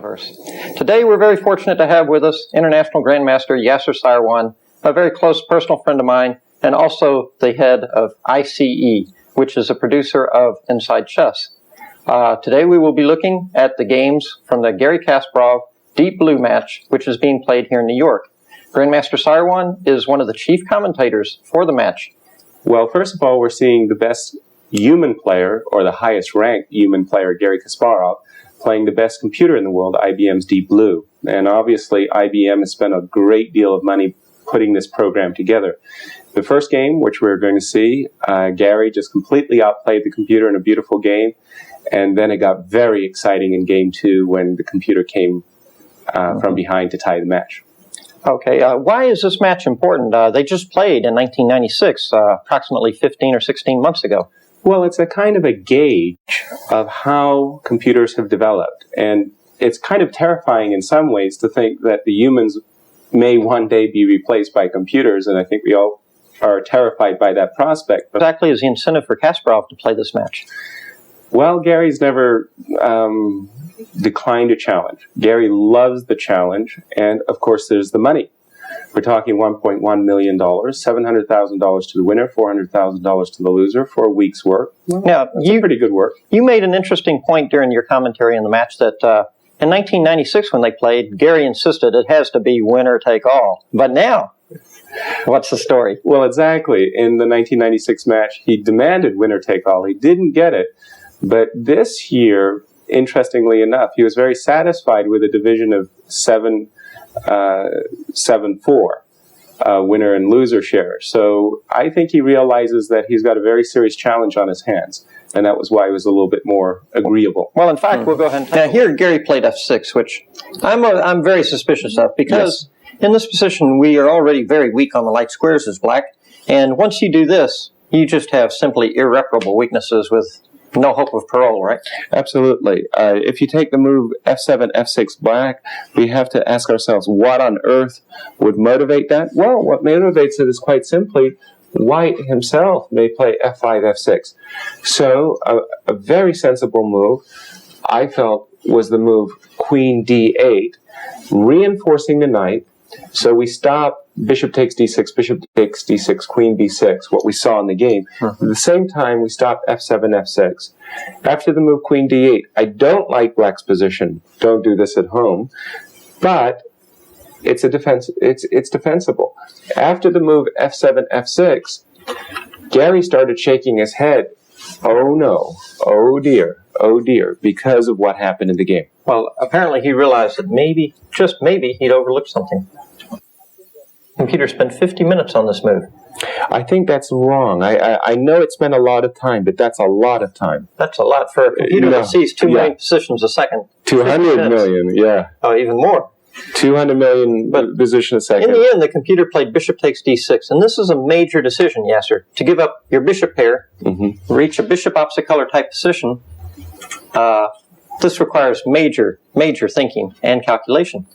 universe. Today we're very fortunate to have with us International Grandmaster Yasser Seirawan, a very close personal friend of mine, and also the head of ICE, which is a producer of Inside Chess. Today we will be looking at the games from the Garry Kasparov Deep Blue match, which is being played here in New York. Grandmaster Seirawan is one of the chief commentators for the match. Well, first of all, we're seeing the best human player, or the highest ranked human player, Garry Kasparov, playing the best computer in the world, IBM's Deep Blue. And obviously, IBM has spent a great deal of money putting this program together. The first game, which we're going to see, Garry just completely outplayed the computer in a beautiful game. And then it got very exciting in game two when the computer came from behind to tie the match. Okay, why is this match important? They just played in 1996, approximately 15 or 16 months ago. Well, it's a kind of a gauge of how computers have developed. And it's kind of terrifying in some ways to think that the humans may one day be replaced by computers, and I think we all are terrified by that prospect. What exactly is the incentive for Kasparov to play this match? Well, Garry's never declined a challenge. Garry loves the challenge, and of course there's the money. We're talking $1.1 million, $700,000 to the winner, $400,000 to the loser for a week's work. Well, now, that's pretty good work. You made an interesting point during your commentary in the match that in 1996 when they played, Garry insisted it has to be winner take all. But now, what's the story? Well, exactly. In the 1996 match, he demanded winner take all. He didn't get it. But this year, interestingly enough, he was very satisfied with a division of 7-4, winner and loser share. So I think he realizes that he's got a very serious challenge on his hands, and that was why he was a little bit more agreeable. Well, in fact, we'll go ahead and now here Garry played f6, which I'm very suspicious of, because in this position we are already very weak on the light squares as black, and once you do this, you just have simply irreparable weaknesses with no hope of parole, right? Absolutely. If you take the move f7, f6 black, we have to ask ourselves, what on earth would motivate that? Well, what motivates it is quite simply, white himself may play f5, f6. So a very sensible move, I felt, was the move queen d8, reinforcing the knight. So we stop bishop takes d6, queen b6, what we saw in the game. At the same time, we stop f7, f6. After the move queen d8, I don't like black's position. Don't do this at home. But it's defensible. After the move f7, f6, Garry started shaking his head. Oh no, oh dear, because of what happened in the game. Well, apparently he realized that maybe, just maybe, he'd overlooked something. Computer spent 50 minutes on this move. I think that's wrong. I know it spent a lot of time, but that's a lot of time. That's a lot for a computer that sees 2 million positions a second. 200 million, yeah. Oh, even more. 200 million positions a second. In the end, the computer played bishop takes d6, and this is a major decision, Yasser. To give up your bishop pair, reach a bishop opposite color type position, this requires major thinking and calculation.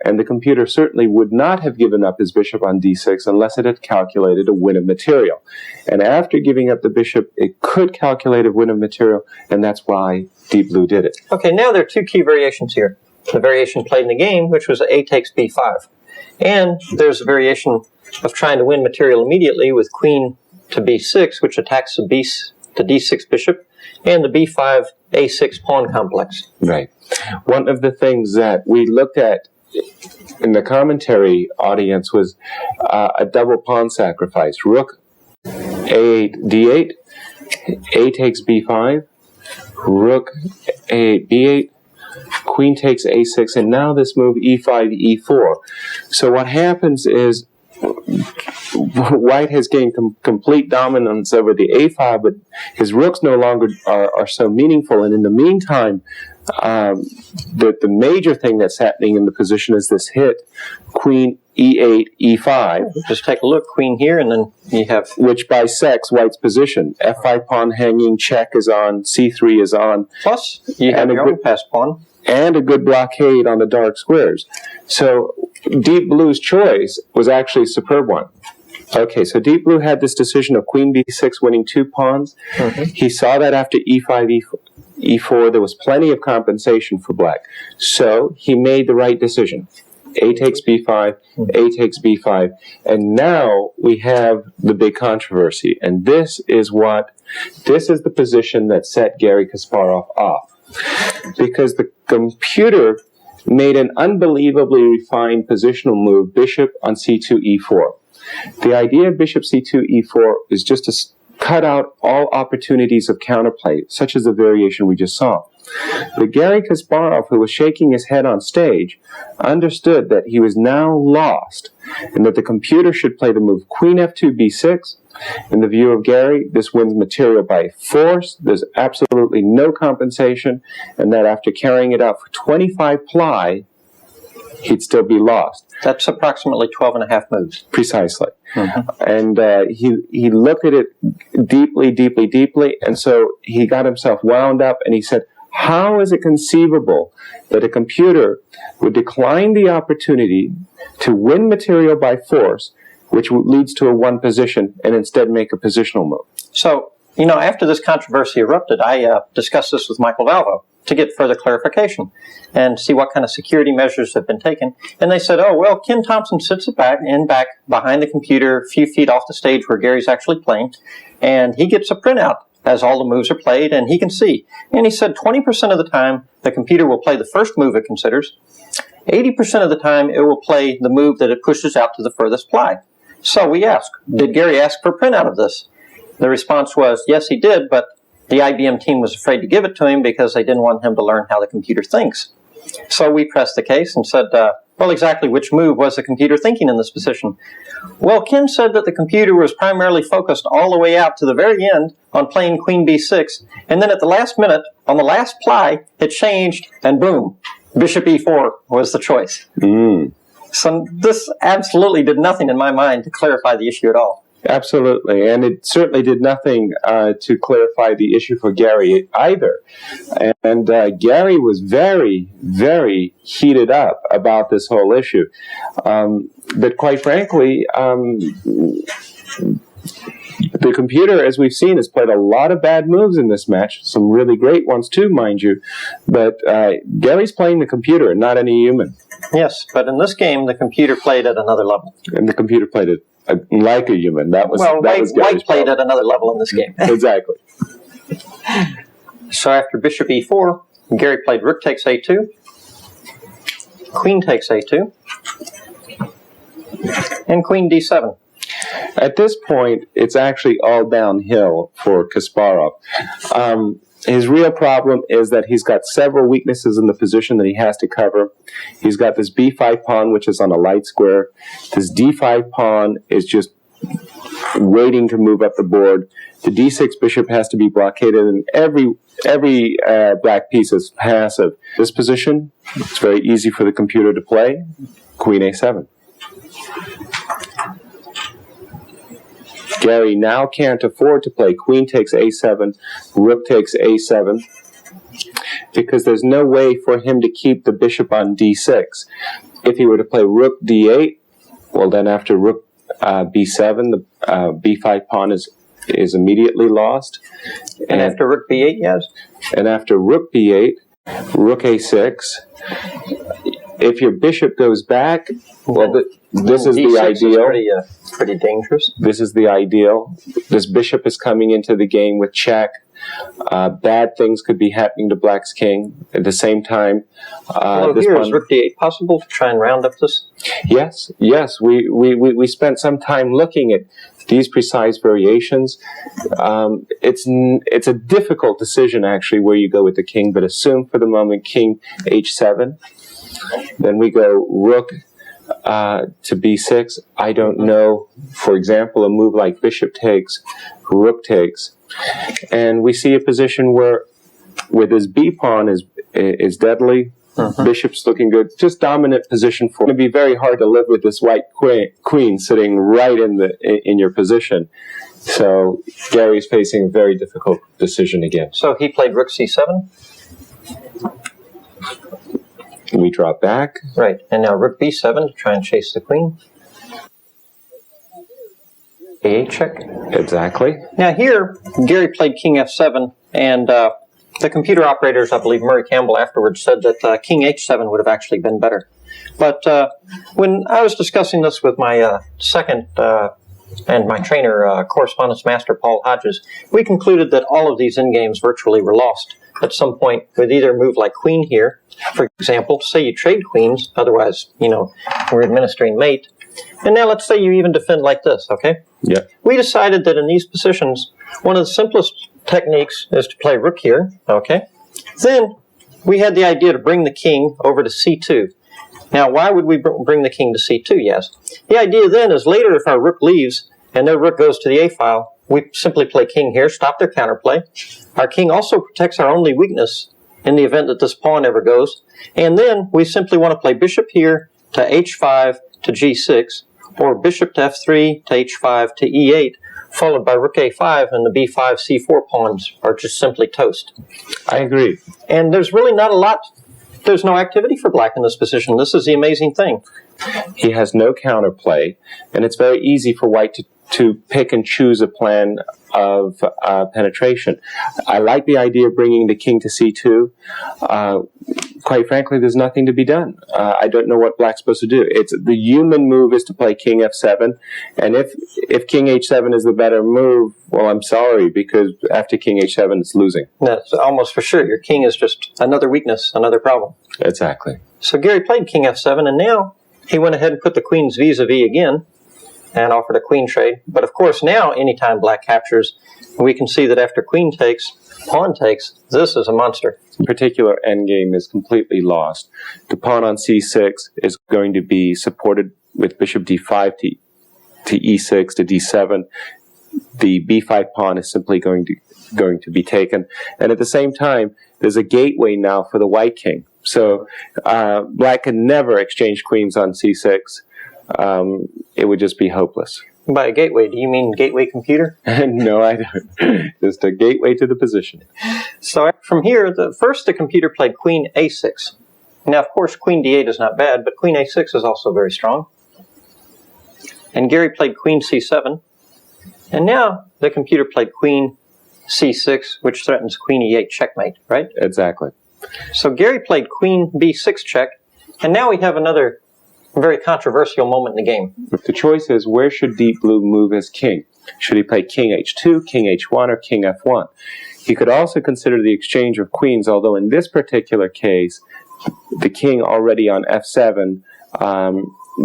And the computer certainly would not have given up his bishop on d6 unless it had calculated a win of material. And after giving up the bishop, it could calculate a win of material, and that's why Deep Blue did it. Okay, now there are two key variations here. The variation played in the game, which was a takes b5. And there's a variation of trying to win material immediately with queen to b6, which attacks the d6 bishop, and the b5 a6 pawn complex. Right. One of the things that we looked at in the commentary audience was a double pawn sacrifice. Rook a8, d8, a takes b5, rook a8, b8, queen takes a6, and now this move e5, e4. So what happens is white has gained complete dominance over the a5, but his rooks no longer are so meaningful. And in the meantime, the major thing that's happening in the position is this hit, queen e8, e5. Just take a look, queen here, and then you have... Which bisects white's position. f5 pawn hanging, check is on, c3 is on. Plus, you have your own pass pawn. And a good blockade on the dark squares. So Deep Blue's choice was actually a superb one. Okay, so Deep Blue had this decision of queen b6 winning 2 pawns. He saw that after e5, e4, there was plenty of compensation for black. So he made the right decision. A takes b5, A takes b5, and now we have the big controversy. And this is the position that set Garry Kasparov off. Because the computer made an unbelievably refined positional move, bishop on c2, e4. The idea of bishop c2, e4 is just to cut out all opportunities of counterplay, such as the variation we just saw. But Garry Kasparov, who was shaking his head on stage, understood that he was now lost and that the computer should play the move queen f2, b6. In the view of Garry, this wins material by force, there's absolutely no compensation, and that after carrying it out for 25 ply, he'd still be lost. That's approximately 12 and a half moves. Precisely. And he looked at it deeply, deeply, deeply, and so he got himself wound up, and he said, how is it conceivable that a computer would decline the opportunity to win material by force, which leads to a one position, and instead make a positional move? So, after this controversy erupted, I discussed this with Michael Valvo to get further clarification and see what kind of security measures have been taken. And they said, oh, well, Ken Thompson sits back behind the computer a few feet off the stage where Gary's actually playing, and he gets a printout as all the moves are played, and he can see. And he said 20% of the time, the computer will play the first move it considers. 80% of the time, it will play the move that it pushes out to the furthest ply. So we asked, did Garry ask for a printout of this? The response was, yes, he did, but the IBM team was afraid to give it to him because they didn't want him to learn how the computer thinks. So we pressed the case and said, well, exactly which move was the computer thinking in this position? Well, Ken said that the computer was primarily focused all the way out to the very end on playing queen b6, and then at the last minute, on the last ply, it changed, and boom, bishop e4 was the choice. So this absolutely did nothing in my mind to clarify the issue at all. Absolutely, and it certainly did nothing to clarify the issue for Garry either. And Garry was very, very heated up about this whole issue. But quite frankly, the computer, as we've seen, has played a lot of bad moves in this match, some really great ones too, mind you. But Gary's playing the computer, not any human. Yes, but in this game, the computer played at another level. And the computer played it like a human. That was White played at another level in this game. Exactly. So after bishop e4, Garry played rook takes a2, queen takes a2, and queen d7. At this point, it's actually all downhill for Kasparov. His real problem is that he's got several weaknesses in the position that he has to cover. He's got this b5 pawn, which is on a light square. This d5 pawn is just waiting to move up the board. The d6 bishop has to be blockaded, and every black piece is passive. This position, it's very easy for the computer to play. Queen a7. Garry now can't afford to play queen takes a7, rook takes a7, because there's no way for him to keep the bishop on d6. If he were to play rook d8, well then after rook b7, the b5 pawn is immediately lost. And after rook b8, yes? And after rook b8, rook a6. If your bishop goes back, well, this is the ideal. Is pretty dangerous. This is the ideal. This bishop is coming into the game with check. Bad things could be happening to black's king. At the same time, is rook d8 possible to try and round up this? Yes. We spent some time looking at these precise variations. It's a difficult decision actually where you go with the king, but assume for the moment king h7. Then we go rook to b6. I don't know, for example, a move like bishop takes, rook takes. And we see a position where this b pawn is deadly, bishop's looking good, just dominant position for it. It'd be very hard to live with this white queen sitting right in your position. So Gary's facing a very difficult decision again. So he played rook c7? We drop back. Right, and now rook b7 to try and chase the queen. a8 check. Exactly. Now here, Garry played king f7, and The computer operators, I believe Murray Campbell afterwards said that king h7 would have actually been better. But when I was discussing this with my second and my trainer, correspondence master Paul Hodges, we concluded that all of these endgames virtually were lost at some point with either move like queen here, for example, say you trade queens, otherwise, we're administering mate. And now let's say you even defend like this, okay? Yeah. We decided that in these positions, one of the simplest techniques is to play rook here, okay? Then we had the idea to bring the king over to c2. Now, why would we bring the king to c2, yes? The idea then is later if our rook leaves and their rook goes to the a file, we simply play king here, stop their counterplay. Our king also protects our only weakness in the event that this pawn ever goes. And then we simply want to play bishop here to h5 to g6, or bishop to f3 to h5 to e8, followed by rook a5, and the b5, c4 pawns are just simply toast. I agree. And there's really not a lot, there's no activity for black in this position. This is the amazing thing. He has no counterplay, and it's very easy for white to pick and choose a plan of penetration. I like the idea of bringing the king to c2. Quite frankly, there's nothing to be done. I don't know what black's supposed to do. The human move is to play king f7, and if king h7 is the better move, well, I'm sorry, because after king h7, it's losing. That's almost for sure. Your king is just another weakness, another problem. Exactly. So Garry played king f7, and now he went ahead and put the queen's vis-a-vis again and offered a queen trade. But of course, now anytime black captures, we can see that after queen takes, pawn takes, this is a monster. In particular, endgame is completely lost. The pawn on c6 is going to be supported with bishop d5 to e6 to d7. The b5 pawn is simply going to be taken. And at the same time, there's a gateway now for the white king. So black can never exchange queens on c6. It would just be hopeless. By a gateway, do you mean gateway computer? No, I don't. Just a gateway to the position. So from here, first the computer played queen a6. Now, of course, queen d8 is not bad, but queen a6 is also very strong. And Garry played queen c7. And now the computer played queen c6, which threatens queen e8 checkmate, right? Exactly. So Garry played queen b6 check, and now we have another very controversial moment in the game. The choice is, where should Deep Blue move his king? Should he play king h2, king h1, or king f1? He could also consider the exchange of queens, although in this particular case, the king already on f7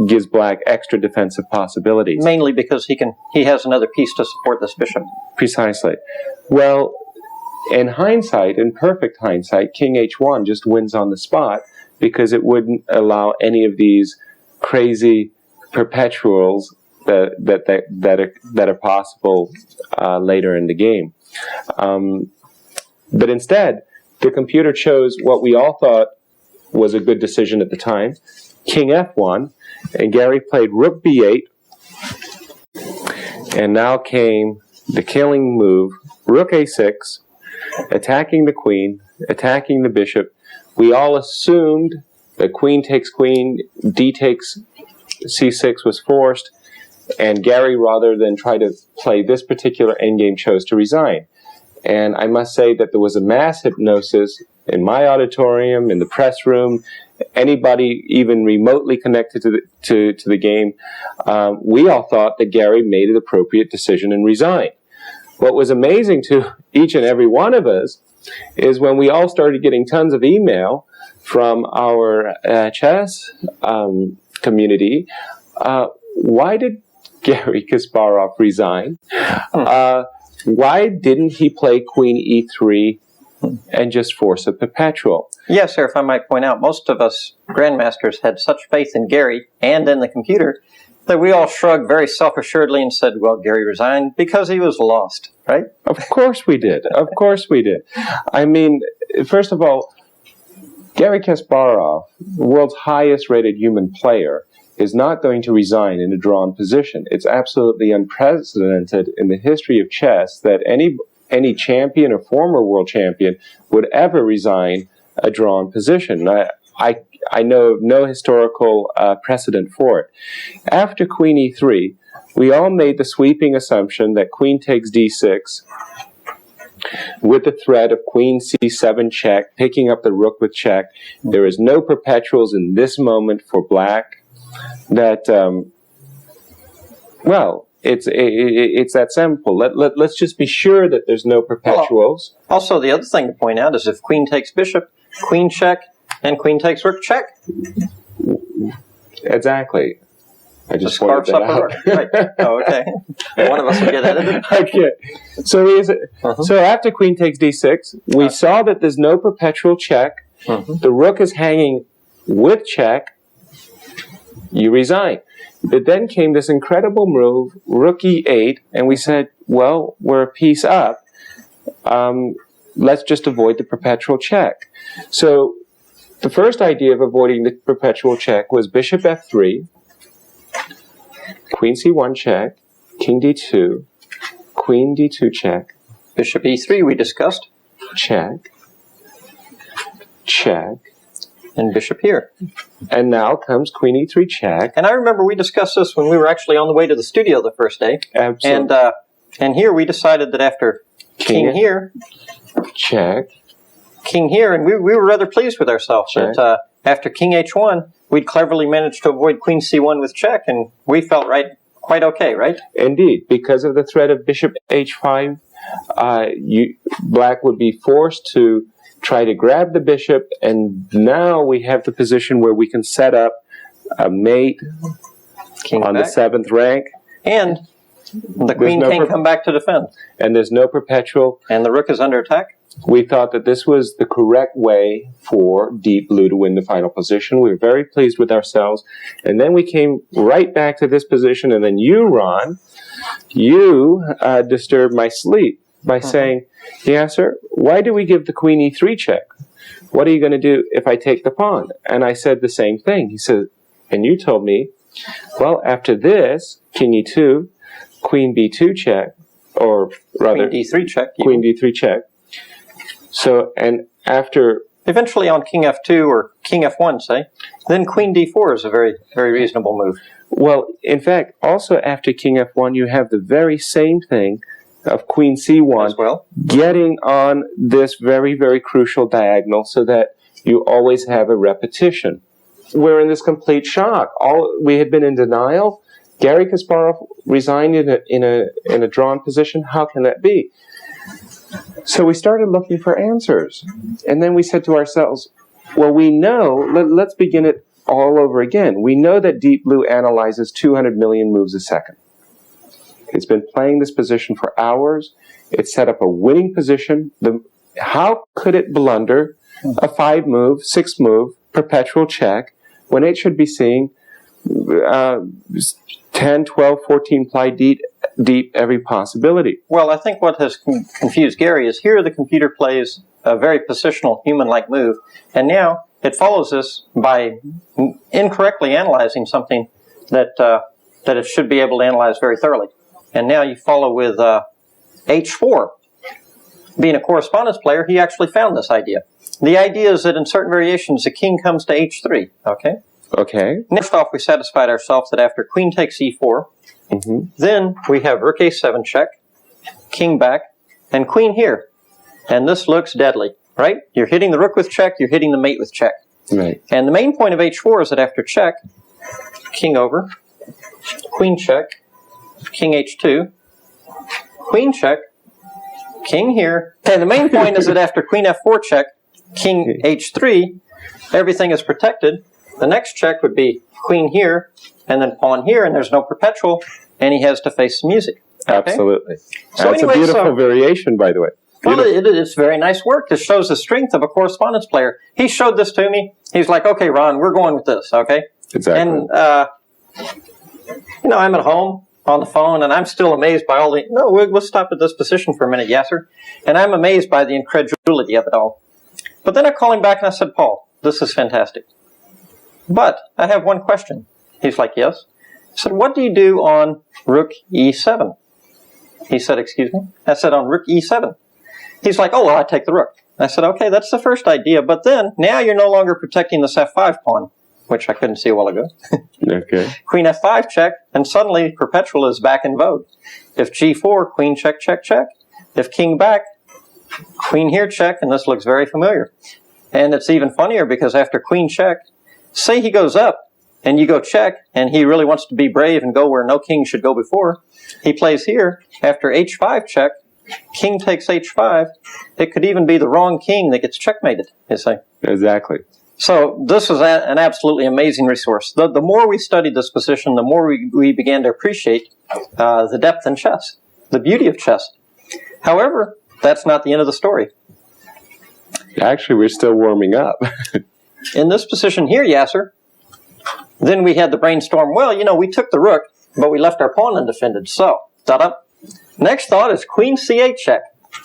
gives black extra defensive possibilities. Mainly because he has another piece to support this bishop. Precisely. Well, in hindsight, in perfect hindsight, king h1 just wins on the spot because it wouldn't allow any of these crazy perpetuals that are possible later in the game. But instead, the computer chose what we all thought was a good decision at the time, king f1, and Garry played rook b8, and now came the killing move, rook a6, attacking the queen, attacking the bishop. We all assumed that queen takes queen, d takes c6 was forced, and Garry, rather than try to play this particular endgame, chose to resign. And I must say that there was a mass hypnosis in my auditorium, in the press room, anybody even remotely connected to the game. We all thought that Garry made an appropriate decision and resigned. What was amazing to each and every one of us is when we all started getting tons of email from our chess community. Why did Garry Kasparov resign? Why didn't he play queen e3 and just force a perpetual? Yes, sir, if I might point out, most of us grandmasters had such faith in Garry and in the computer that we all shrugged very self-assuredly and said, well, Garry resigned because he was lost, right? Of course we did. Of course we did. I mean, first of all, Garry Kasparov, the world's highest rated human player, is not going to resign in a drawn position. It's absolutely unprecedented in the history of chess that any champion or former world champion would ever resign a drawn position. I know of no historical precedent for it. After queen e3, we all made the sweeping assumption that queen takes d6 with the threat of queen c7 check, picking up the rook with check. There is no perpetuals in this moment for black. That, well, it's that simple. Let's just be sure that there's no perpetuals. Well, also, the other thing to point out is if queen takes bishop, queen check, and queen takes rook check. Exactly. I just scarfs pointed up that out. Right. Oh, okay. One of us will get edited. Okay. So after queen takes d6, we saw that there's no perpetual check. The rook is hanging with check. You resign. But then came this incredible move, rook e8, and we said, well, we're a piece up. Let's just avoid the perpetual check. So the first idea of avoiding the perpetual check was bishop f3, queen c1 check, king d2, queen d2 check, bishop e3 we discussed, check, check, and bishop here. And now comes queen e3 check. And I remember we discussed this when we were actually on the way to the studio the first day. Absolutely. And here we decided that after king here, check, king here, and we were rather pleased with ourselves. That after king h1, we'd cleverly managed to avoid queen c1 with check, and we felt quite okay, right? Indeed, because of the threat of bishop h5, black would be forced to try to grab the bishop, and now we have the position where we can set up a mate king on back. The 7th rank. And the queen can't come back to defend. And there's no perpetual. And the rook is under attack. We thought that this was the correct way for Deep Blue to win the final position. We were very pleased with ourselves. And then we came right back to this position, and then you, Ron, you disturbed my sleep by saying, Yasser, why do we give the queen e3 check? What are you going to do if I take the pawn? And I said the same thing. He said, and you told me, well, after this, king e2, queen b2 check, or rather, queen d3 check. Queen d3 check. So, and after... Eventually on king f2 or king f1, say, then queen d4 is a very, very reasonable move. Well, in fact, also after king f1, you have the very same thing of queen c1 as well, getting on this very, very crucial diagonal so that you always have a repetition. We're in this complete shock. We had been in denial. Garry Kasparov resigned in a drawn position. How can that be? So we started looking for answers. And then we said to ourselves, well, we know, let's begin it all over again. We know that Deep Blue analyzes 200 million moves a second. It's been playing this position for hours. It set up a winning position. How could it blunder a 5-move, 6-move, perpetual check when it should be seeing 10, 12, 14 ply deep every possibility? Well, I think what has confused Garry is here the computer plays a very positional human-like move, and now it follows this by incorrectly analyzing something that it should be able to analyze very thoroughly. And now you follow with h4. Being a correspondence player, he actually found this idea. The idea is that in certain variations, the king comes to h3, okay? Okay. Next off, we satisfied ourselves that after queen takes e4, then we have rook a7 check, king back, and queen here. And this looks deadly, right? You're hitting the rook with check, you're hitting the mate with check. Right. And the main point of h4 is that after check, king over, queen check, king h2, queen check, king here. And the main point is that after queen f4 check, king h3, everything is protected. The next check would be queen here, and then pawn here, and there's no perpetual, and he has to face the music. Okay? Absolutely. So That's a beautiful variation, by the way. Well, it's very nice work. This shows the strength of a correspondence player. He showed this to me. He's like, okay, Ron, we're going with this, okay? Exactly. And, I'm at home on the phone, and I'm still amazed by all the... No, we'll stop at this position for a minute, Yasser. And I'm amazed by the incredulity of it all. But then I call him back and I said, Paul, this is fantastic. But I have one question. He's like, yes. I said, what do you do on rook e7? He said, excuse me? I said, on rook e7. He's like, oh, well, I take the rook. I said, okay, that's the first idea. But then, now you're no longer protecting this f5 pawn, which I couldn't see a while ago. Okay. Queen f5 check, and suddenly perpetual is back in vogue. If g4, queen check, check, check. If king back, queen here check, and this looks very familiar. And it's even funnier because after queen check, say he goes up and you go check, and he really wants to be brave and go where no king should go before. He plays here. After h5 check, king takes h5. It could even be the wrong king that gets checkmated, you see. Exactly. So this is an absolutely amazing resource. The more we studied this position, the more we began to appreciate the depth in chess, the beauty of chess. However, that's not the end of the story. Actually, we're still warming up. In this position here, Yasser, then we had the brainstorm, well, you know, we took the rook, but we left our pawn undefended. So, next thought is queen c8 check.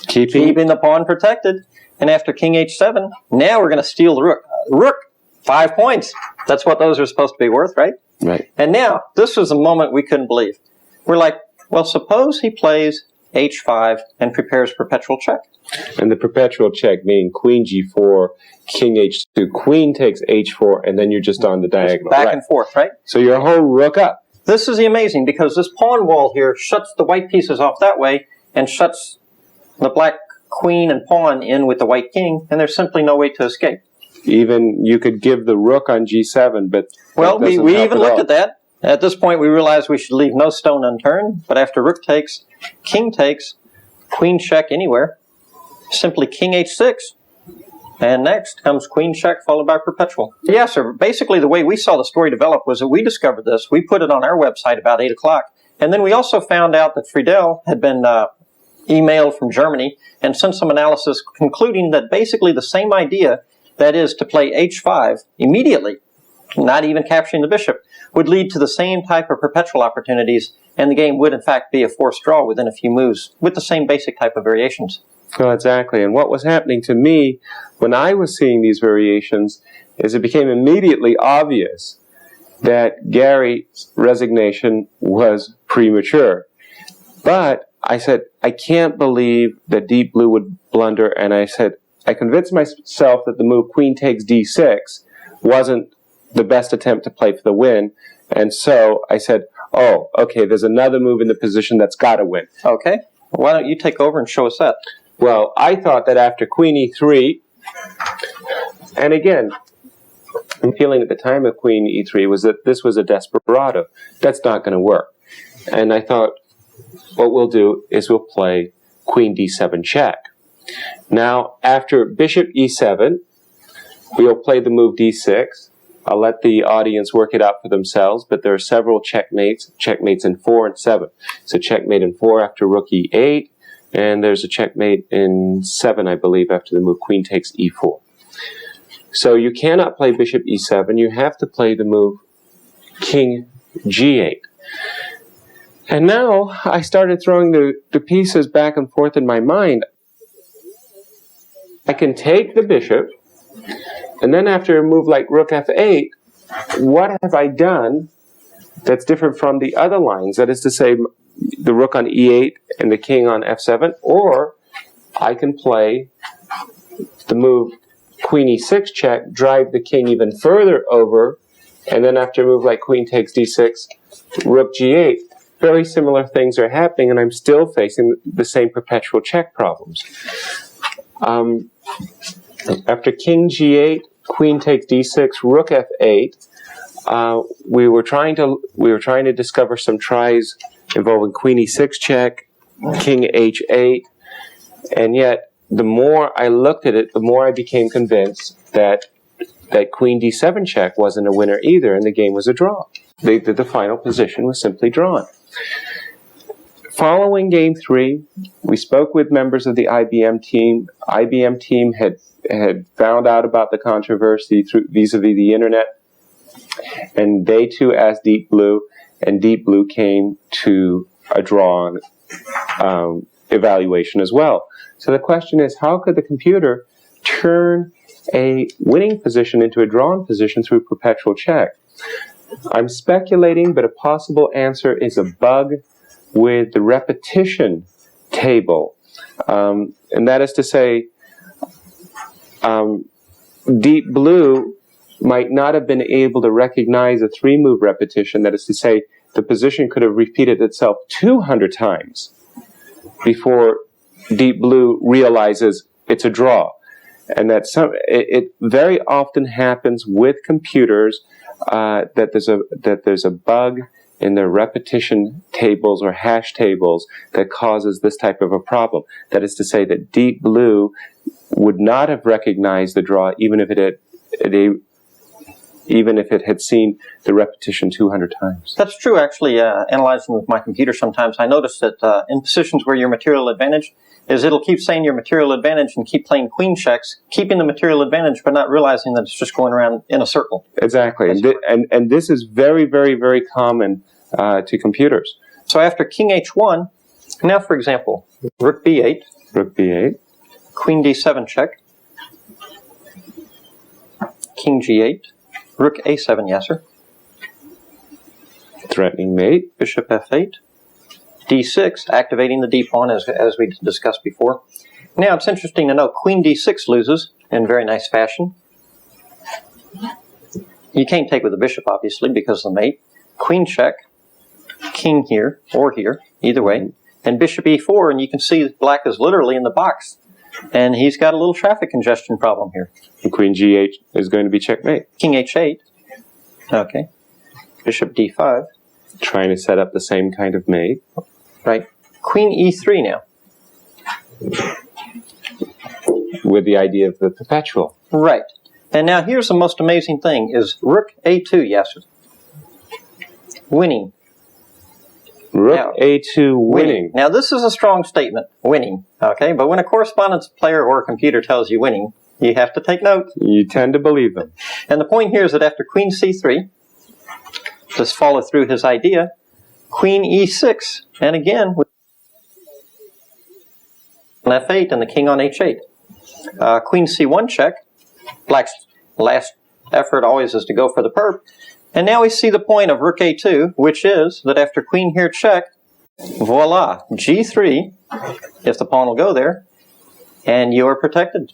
Keeping the pawn protected. And after king h7, now we're going to steal the rook. Rook, 5 points. That's what those are supposed to be worth, right? Right. And now, this was a moment we couldn't believe. We're like, well, suppose he plays h5 and prepares perpetual check. And the perpetual check being queen g4, king h2, queen takes h4, and then you're just on the diagonal. Back and forth, right? So your whole rook up. This is amazing because this pawn wall here shuts the white pieces off that way and shuts the black queen and pawn in with the white king, and there's simply no way to escape. Even you could give the rook on g7, but well, we even looked at that. At this point, we realized we should leave no stone unturned, but after rook takes, king takes, queen check anywhere, simply king h6, and next comes queen check followed by perpetual. Yeah, sir. Basically, the way we saw the story develop was that we discovered this. We put it on our website about 8 o'clock, and then we also found out that Friedel had been emailed from Germany and sent some analysis concluding that basically the same idea, that is to play h5 immediately, not even capturing the bishop, would lead to the same type of perpetual opportunities, and the game would in fact be a forced draw within a few moves with the same basic type of variations. Oh, exactly. And what was happening to me when I was seeing these variations is it became immediately obvious that Garry's resignation was premature. But I said, I can't believe that Deep Blue would blunder, and I said, I convinced myself that the move queen takes d6 wasn't the best attempt to play for the win, and so I said, oh, okay, there's another move in the position that's got to win. Okay. Why don't you take over and show us that? Well, I thought that after queen e3, and again, the feeling at the time of queen e3 was that this was a desperado. That's not going to work. And I thought, what we'll do is we'll play queen d7 check. Now, after bishop e7, we'll play the move d6. I'll let the audience work it out for themselves, but there are several checkmates in 4 and 7. So checkmate in 4 after rook e8, and there's a checkmate in 7, I believe, after the move queen takes e4. So you cannot play bishop e7. You have to play the move king g8. And now I started throwing the pieces back and forth in my mind. I can take the bishop, and then after a move like rook f8, what have I done that's different from the other lines? That is to say, the rook on e8 and the king on f7, or I can play the move queen e6 check, drive the king even further over, and then after a move like queen takes d6, rook g8. Very similar things are happening, and I'm still facing the same perpetual check problems. After king g8, queen takes d6, rook f8. We were trying to discover some tries involving queen e6 check, king h8, and yet the more I looked at it, the more I became convinced that queen d7 check wasn't a winner either, and the game was a draw. The final position was simply drawn. Following game 3, we spoke with members of the IBM team. IBM team had found out about the controversy vis-a-vis the internet, and they too asked Deep Blue, and Deep Blue came to a drawn evaluation as well. So the question is, how could the computer turn a winning position into a drawn position through perpetual check? I'm speculating, but a possible answer is a bug with the repetition table. And that is to say, Deep Blue might not have been able to recognize a 3-move repetition. That is to say, the position could have repeated itself 200 times before Deep Blue realizes it's a draw. And that it very often happens with computers that there's a bug in their repetition tables or hash tables that causes this type of a problem. That is to say that Deep Blue would not have recognized the draw even if it had seen the repetition 200 times. That's true, actually. Analyzing with my computer sometimes, I notice that in positions where your material advantage is, it'll keep saying your material advantage and keep playing queen checks, keeping the material advantage, but not realizing that it's just going around in a circle. Exactly. And this is very, very, very common to computers. So after king h1, now, for example, rook b8. Rook b8. Queen d7 check. King g8. Rook a7, Yasser. Threatening mate. Bishop f8. d6, activating the d pawn as we discussed before. Now it's interesting to note queen d6 loses in very nice fashion. You can't take with the bishop, obviously, because of the mate. Queen check, king here, or here, either way. And bishop e4, and you can see black is literally in the box. And he's got a little traffic congestion problem here. And queen g8 is going to be checkmate. King h8. Okay. Bishop d5. Trying to set up the same kind of mate. Right. Queen e3 now. With the idea of the perpetual. Right. And now here's the most amazing thing, is rook a2, Yasser. Winning. Rook now, a2 winning. Now this is a strong statement, winning. Okay, but when a correspondence player or a computer tells you winning, you have to take note. You tend to believe them. And the point here is that after queen c3, just follow through his idea, queen e6, and again with f8 and the king on h8. Queen c1 check. Black's last effort always is to go for the perp. And now we see the point of rook a2, which is that after queen here check, voila, g3, if the pawn will go there, and you are protected.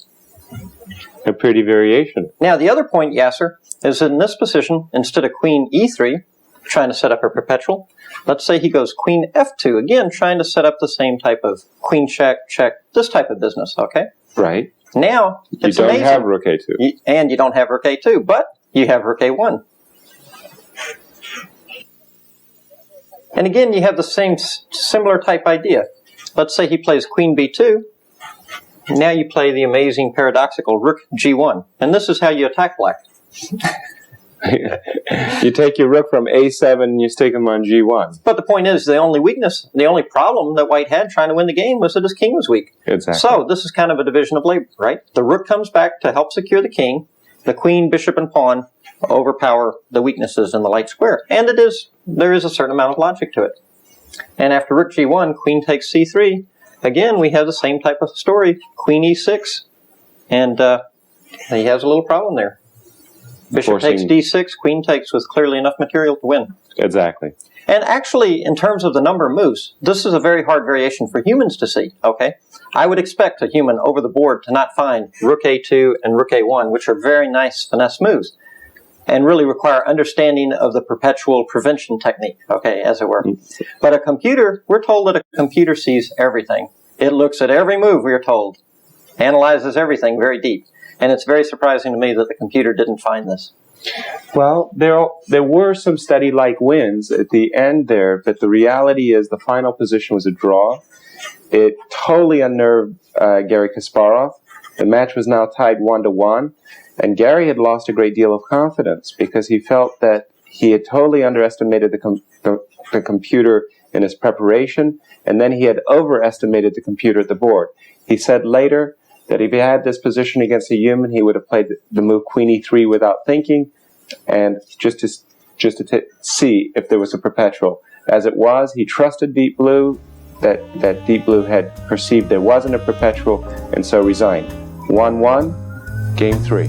A pretty variation. Now the other point, Yasser, is that in this position, instead of queen e3, trying to set up a perpetual, let's say he goes queen f2, again trying to set up the same type of queen check, check, this type of business, okay? Right. Now, it's you don't amazing. have rook a2. And you don't have rook a2, but you have rook a1. And again, you have the same similar type idea. Let's say he plays queen b2. Now you play the amazing paradoxical rook g1. And this is how you attack black. You take your rook from a7 and you stick him on g1. But the point is, the only weakness, the only problem that white had trying to win the game was that his king was weak. Exactly. So this is kind of a division of labor, right? The rook comes back to help secure the king. The queen, bishop, and pawn overpower the weaknesses in the light square. And there is a certain amount of logic to it. And after rook g1, queen takes c3. Again, we have the same type of story. Queen e6. And he has a little problem there. Bishop takes d6, queen takes with clearly enough material to win. Exactly. And actually, in terms of the number of moves, this is a very hard variation for humans to see, okay? I would expect a human over the board to not find rook a2 and rook a1, which are very nice finesse moves, and really require understanding of the perpetual prevention technique, okay, as it were. But a computer, we're told that a computer sees everything. It looks at every move, we are told, analyzes everything very deep. And it's very surprising to me that the computer didn't find this. Well, there were some steady-like wins at the end there, but the reality is the final position was a draw. It totally unnerved Garry Kasparov. The match was now tied 1-1, and Garry had lost a great deal of confidence because he felt that he had totally underestimated the computer in his preparation, and then he had overestimated the computer at the board. He said later that if he had this position against a human, he would have played the move queen e3 without thinking, and just to see if there was a perpetual. As it was, he trusted Deep Blue, that Deep Blue had perceived there wasn't a perpetual, and so resigned. 1-1, game 3.